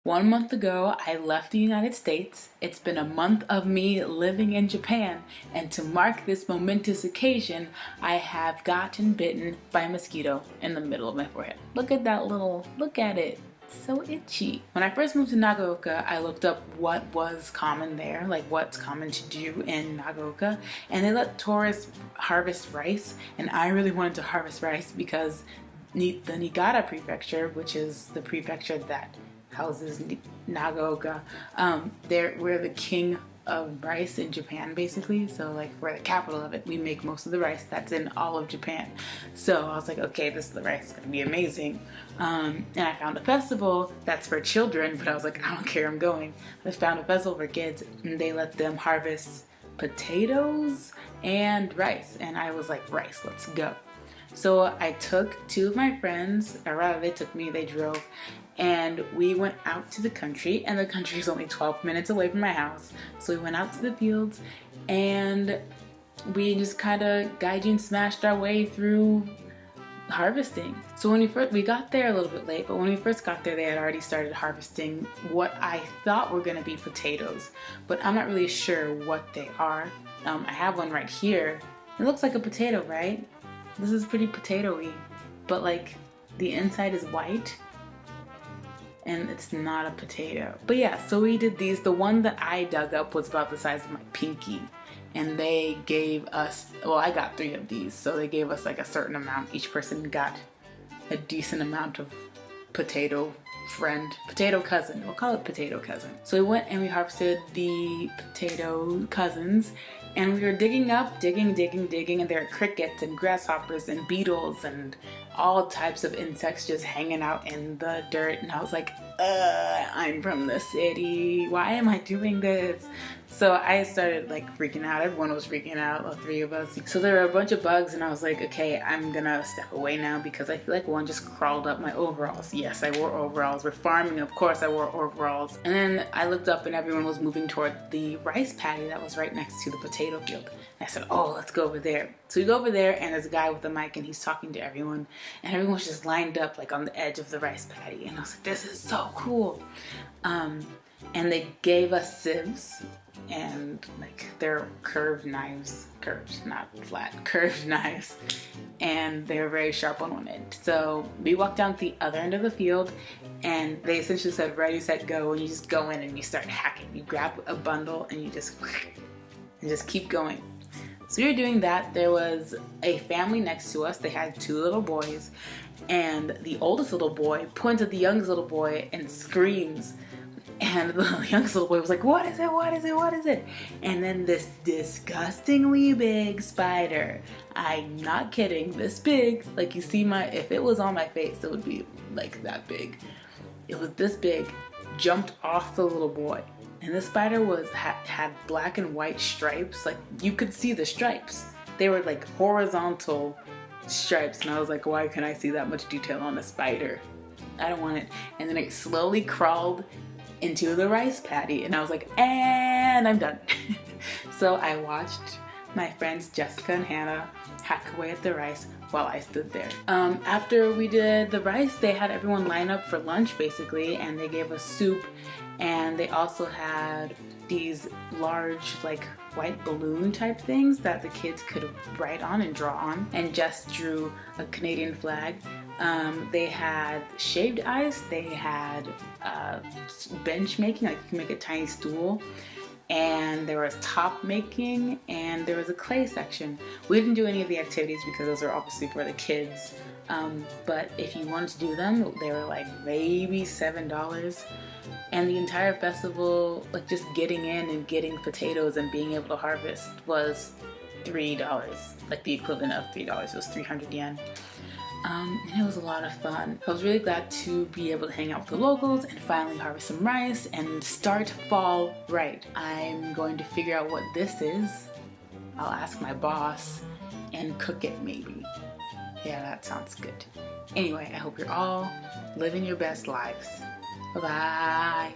1 month ago, I left the United States. It's been a month of me living in Japan, and to mark this momentous occasion, I have gotten bitten by a mosquito in the middle of my forehead. Look at that look at it. It's so itchy. When I first moved to Nagaoka, I looked up what was common there, like what's common to do in Nagaoka, and they let tourists harvest rice, and I really wanted to harvest rice because the Niigata prefecture, which is the prefecture that houses Nagaoka, we're the king of rice in Japan, basically. So like, we're the capital of it. We make most of the rice that's in all of Japan. So I was like, okay, the rice is gonna be amazing. And I found a festival that's for children, but I was like, I don't care, I'm going. I found a festival for kids, and they let them harvest potatoes and rice, and I was like, rice, let's go. So I took 2 of my friends, or rather they took me, they drove, and we went out to the country, and the country is only 12 minutes away from my house. So we went out to the fields, and we just kind of gaijin smashed our way through harvesting. So when we got there a little bit late, but when we first got there, they had already started harvesting what I thought were gonna be potatoes, but I'm not really sure what they are. I have one right here. It looks like a potato, right? This is pretty potato-y, but like the inside is white and it's not a potato. But yeah, so we did these. The one that I dug up was about the size of my pinky, and they gave us, well, I got 3 of these, so they gave us like a certain amount. Each person got a decent amount of potato cousin. We'll call it potato cousin. So we went and we harvested the potato cousins, and we were digging, and there are crickets and grasshoppers and beetles and all types of insects just hanging out in the dirt. And I was like, I'm from the city. Why am I doing this? So I started like freaking out. Everyone was freaking out, all 3 of us. So there were a bunch of bugs, and I was like, okay, I'm gonna step away now because I feel like one just crawled up my overalls. Yes, I wore overalls. We're farming, of course I wore overalls. And then I looked up and everyone was moving toward the rice paddy that was right next to the potato field. And I said, oh, let's go over there. So we go over there, and there's a guy with a mic, and he's talking to everyone, and everyone's just lined up like on the edge of the rice paddy. And I was like, this is so cool. And they gave us sieves, and like they're curved knives, curved, not flat, curved knives, and they're very sharp on one end. So we walked down to the other end of the field, and they essentially said, ready, set, go, and you just go in and you start hacking. You grab a bundle and you just keep going. So we were doing that. There was a family next to us. They had 2 little boys, and the oldest little boy points at the youngest little boy and screams. And the youngest little boy was like, what is it? What is it? What is it? And then this disgustingly big spider, I'm not kidding, this big, like you see if it was on my face, it would be like that big. It was this big, jumped off the little boy. And the spider had black and white stripes. Like you could see the stripes. They were like horizontal stripes. And I was like, why can't I see that much detail on a spider? I don't want it. And then it slowly crawled into the rice paddy, and I was like, and I'm done. So I watched my friends Jessica and Hannah hack away at the rice while I stood there. After we did the rice, they had everyone line up for lunch basically, and they gave us soup, and they also had these large like white balloon type things that the kids could write on and draw on, and Jess drew a Canadian flag. They had shaved ice, they had bench making, like you can make a tiny stool, and there was top making, and there was a clay section. We didn't do any of the activities because those are obviously for the kids, but if you wanted to do them, they were like maybe $7. And the entire festival, like just getting in and getting potatoes and being able to harvest, was $3, like the equivalent of $3. It was 300 yen. And it was a lot of fun. I was really glad to be able to hang out with the locals and finally harvest some rice and start fall right. I'm going to figure out what this is. I'll ask my boss and cook it maybe. Yeah, that sounds good. Anyway, I hope you're all living your best lives. Bye-bye.